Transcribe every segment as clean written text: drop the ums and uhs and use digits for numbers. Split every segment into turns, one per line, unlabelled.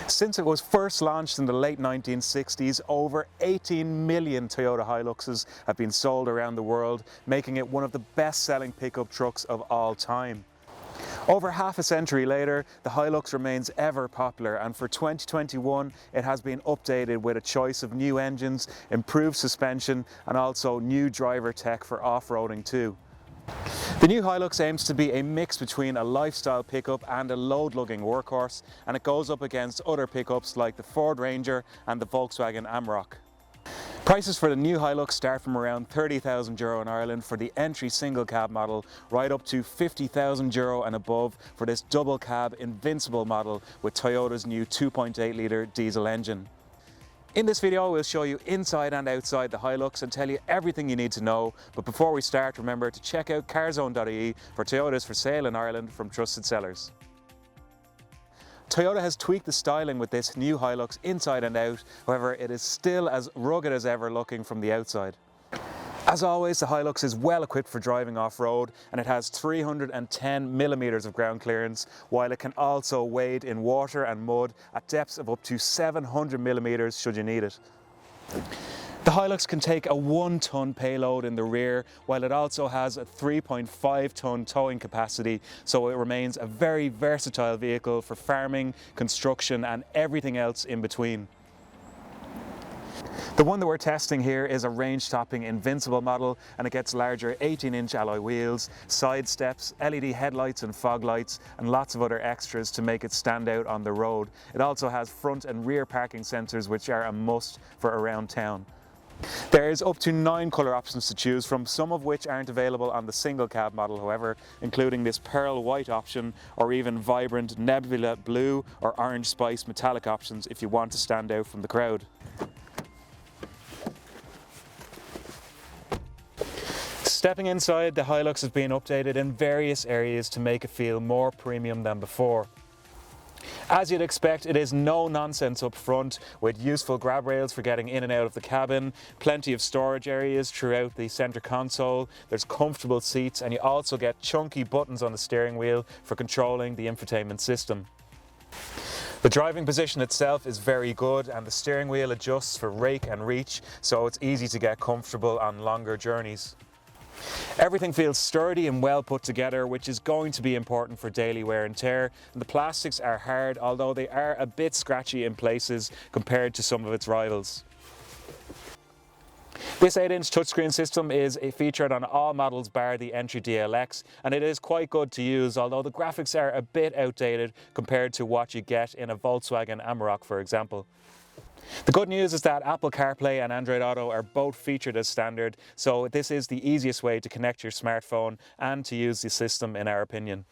Since it was first launched in the late 1960s, over 18 million Toyota Hiluxes have been sold around the world, making it one of the best-selling pickup trucks of all time. Over half a century later, the Hilux remains ever popular, and for 2021 it has been updated with a choice of new engines, improved suspension and also new driver tech for off-roading too. The new Hilux aims to be a mix between a lifestyle pickup and a load-lugging workhorse, and it goes up against other pickups like the Ford Ranger and the Volkswagen Amarok. Prices for the new Hilux start from around €30,000 in Ireland for the entry single cab model, right up to €50,000 and above for this double cab Invincible model with Toyota's new 2.8 litre diesel engine. In this video we'll show you inside and outside the Hilux and tell you everything you need to know, but before we start remember to check out Carzone.ie for Toyotas for sale in Ireland from trusted sellers. Toyota has tweaked the styling with this new Hilux inside and out, however it is still as rugged as ever looking from the outside. As always, the Hilux is well equipped for driving off-road and it has 310mm of ground clearance, while it can also wade in water and mud at depths of up to 700mm should you need it. The Hilux can take a 1-ton payload in the rear, while it also has a 3.5-ton towing capacity, so it remains a very versatile vehicle for farming, construction and everything else in between. The one that we're testing here is a range-topping Invincible model, and it gets larger 18-inch alloy wheels, side steps, LED headlights and fog lights and lots of other extras to make it stand out on the road. It also has front and rear parking sensors which are a must for around town. There is up to 9 colour options to choose from, some of which aren't available on the single cab model however, including this pearl white option or even vibrant nebula blue or orange spice metallic options if you want to stand out from the crowd. Stepping inside, the Hilux has been updated in various areas to make it feel more premium than before. As you'd expect, it is no nonsense up front, with useful grab rails for getting in and out of the cabin, plenty of storage areas throughout the centre console, there's comfortable seats, and you also get chunky buttons on the steering wheel for controlling the infotainment system. The driving position itself is very good and the steering wheel adjusts for rake and reach, so it's easy to get comfortable on longer journeys. Everything feels sturdy and well put together, which is going to be important for daily wear and tear, and the plastics are hard, although they are a bit scratchy in places compared to some of its rivals. This 8-inch touchscreen system is featured on all models bar the entry DLX, and it is quite good to use, although the graphics are a bit outdated compared to what you get in a Volkswagen Amarok for example. The good news is that Apple CarPlay and Android Auto are both featured as standard, so this is the easiest way to connect your smartphone and to use the system in our opinion.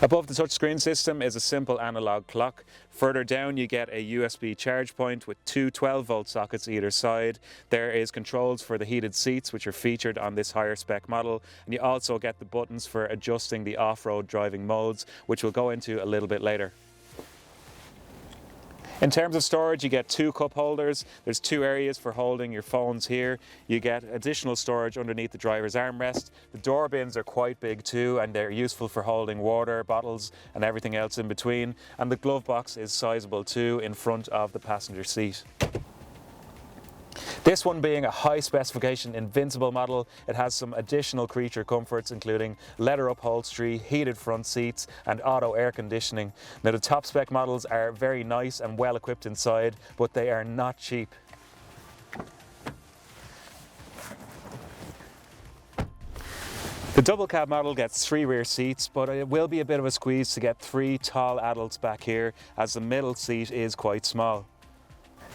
Above the touchscreen system is a simple analog clock. Further down you get a USB charge point with two 12-volt sockets either side. There is controls for the heated seats which are featured on this higher spec model, and you also get the buttons for adjusting the off-road driving modes, which we'll go into a little bit later. In terms of storage, you get 2 cup holders. There's 2 areas for holding your phones here. You get additional storage underneath the driver's armrest. The door bins are quite big too, and they're useful for holding water bottles and everything else in between. And the glove box is sizable too in front of the passenger seat. This one being a high specification Invincible model, it has some additional creature comforts including leather upholstery, heated front seats and auto air conditioning. Now the top spec models are very nice and well equipped inside, but they are not cheap. The double cab model gets 3 rear seats, but it will be a bit of a squeeze to get 3 tall adults back here as the middle seat is quite small.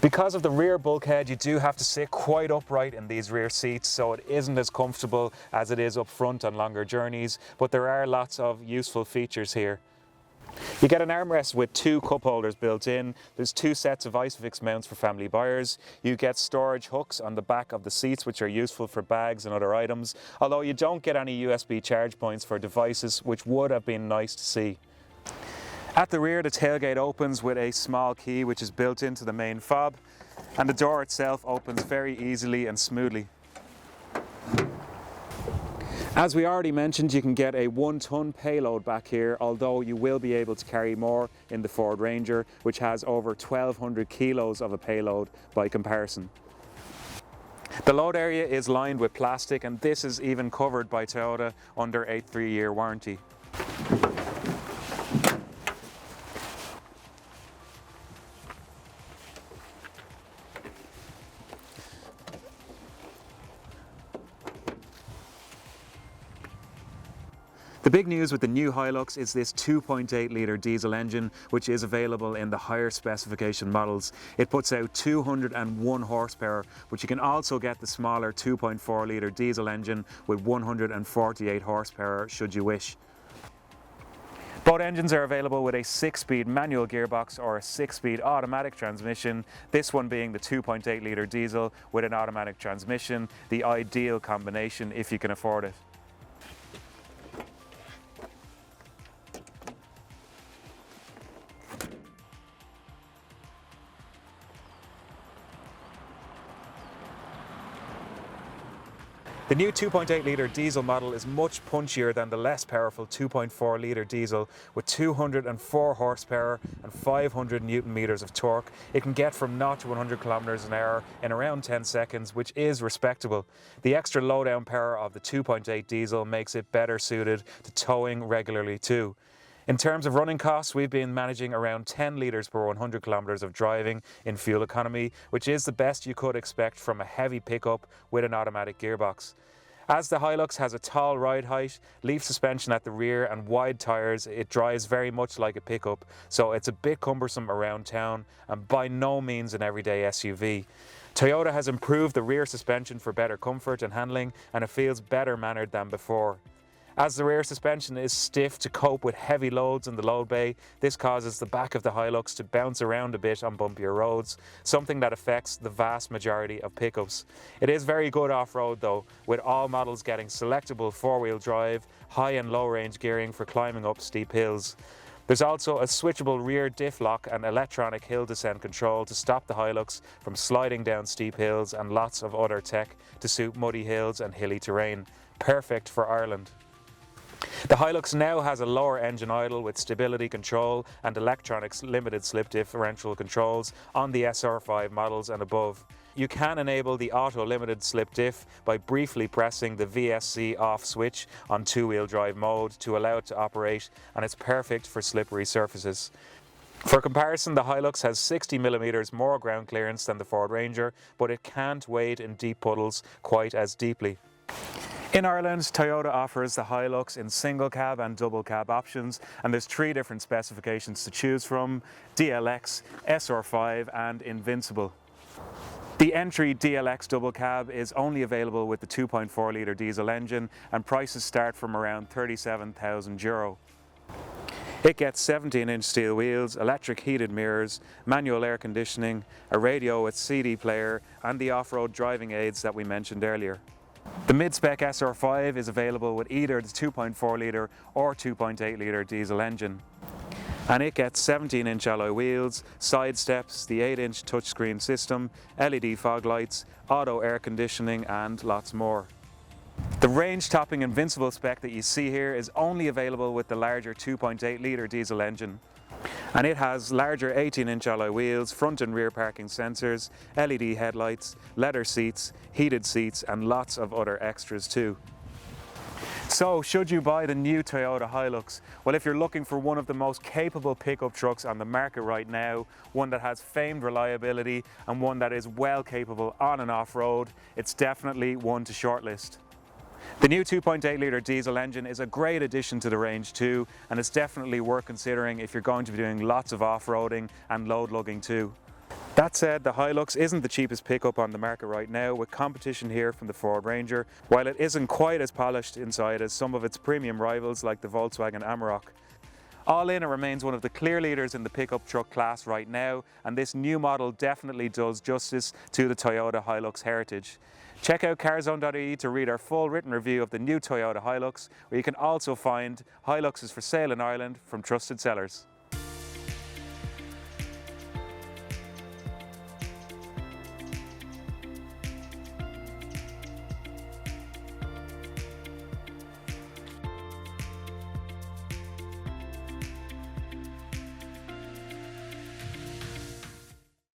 Because of the rear bulkhead, you do have to sit quite upright in these rear seats, so it isn't as comfortable as it is up front on longer journeys, but there are lots of useful features here. You get an armrest with 2 cup holders built in, there's 2 sets of Isofix mounts for family buyers, you get storage hooks on the back of the seats which are useful for bags and other items, although you don't get any USB charge points for devices, which would have been nice to see. At the rear, the tailgate opens with a small key which is built into the main fob, and the door itself opens very easily and smoothly. As we already mentioned, you can get a 1-ton payload back here, although you will be able to carry more in the Ford Ranger, which has over 1,200 kilos of a payload by comparison. The load area is lined with plastic, and this is even covered by Toyota under a 3-year warranty. The big news with the new Hilux is this 2.8 litre diesel engine, which is available in the higher specification models. It puts out 201 horsepower, but you can also get the smaller 2.4 litre diesel engine with 148 horsepower should you wish. Both engines are available with a 6-speed manual gearbox or a 6-speed automatic transmission, this one being the 2.8 litre diesel with an automatic transmission, the ideal combination if you can afford it. The new 2.8 litre diesel model is much punchier than the less powerful 2.4 litre diesel with 204 horsepower and 500 newton meters of torque. It can get from 0 to 100 kilometers an hour in around 10 seconds, which is respectable. The extra low-down power of the 2.8 diesel makes it better suited to towing regularly too. In terms of running costs, we've been managing around 10 litres per 100 kilometres of driving in fuel economy, which is the best you could expect from a heavy pickup with an automatic gearbox. As the Hilux has a tall ride height, leaf suspension at the rear and wide tyres, it drives very much like a pickup, so it's a bit cumbersome around town and by no means an everyday SUV. Toyota has improved the rear suspension for better comfort and handling, and it feels better mannered than before. As the rear suspension is stiff to cope with heavy loads in the load bay, this causes the back of the Hilux to bounce around a bit on bumpier roads, something that affects the vast majority of pickups. It is very good off-road though, with all models getting selectable four-wheel drive, high and low range gearing for climbing up steep hills. There's also a switchable rear diff lock and electronic hill descent control to stop the Hilux from sliding down steep hills, and lots of other tech to suit muddy hills and hilly terrain. Perfect for Ireland. The Hilux now has a lower engine idle with stability control and electronic limited slip differential controls on the SR5 models and above. You can enable the auto limited slip diff by briefly pressing the VSC off switch on two-wheel drive mode to allow it to operate, and it's perfect for slippery surfaces. For comparison, the Hilux has 60mm more ground clearance than the Ford Ranger, but it can't wade in deep puddles quite as deeply. In Ireland, Toyota offers the Hilux in single cab and double cab options, and there's 3 different specifications to choose from: DLX, SR5 and Invincible. The entry DLX double cab is only available with the 2.4 litre diesel engine, and prices start from around €37,000. It gets 17-inch steel wheels, electric heated mirrors, manual air conditioning, a radio with CD player and the off-road driving aids that we mentioned earlier. The mid-spec SR5 is available with either the 2.4 litre or 2.8 litre diesel engine. And it gets 17-inch alloy wheels, side steps, the 8-inch touchscreen system, LED fog lights, auto air conditioning and lots more. The range-topping Invincible spec that you see here is only available with the larger 2.8 litre diesel engine. And it has larger 18-inch alloy wheels, front and rear parking sensors, LED headlights, leather seats, heated seats and lots of other extras too. So, should you buy the new Toyota Hilux? Well, if you're looking for one of the most capable pickup trucks on the market right now, one that has famed reliability and one that is well capable on and off-road, it's definitely one to shortlist. The new 2.8 litre diesel engine is a great addition to the range too, and it's definitely worth considering if you're going to be doing lots of off-roading and load lugging too. That said, the Hilux isn't the cheapest pickup on the market right now, with competition here from the Ford Ranger, while it isn't quite as polished inside as some of its premium rivals like the Volkswagen Amarok. All in, it remains one of the clear leaders in the pickup truck class right now, and this new model definitely does justice to the Toyota Hilux heritage. Check out Carzone.ie to read our full written review of the new Toyota Hilux, where you can also find Hiluxes for sale in Ireland from trusted sellers.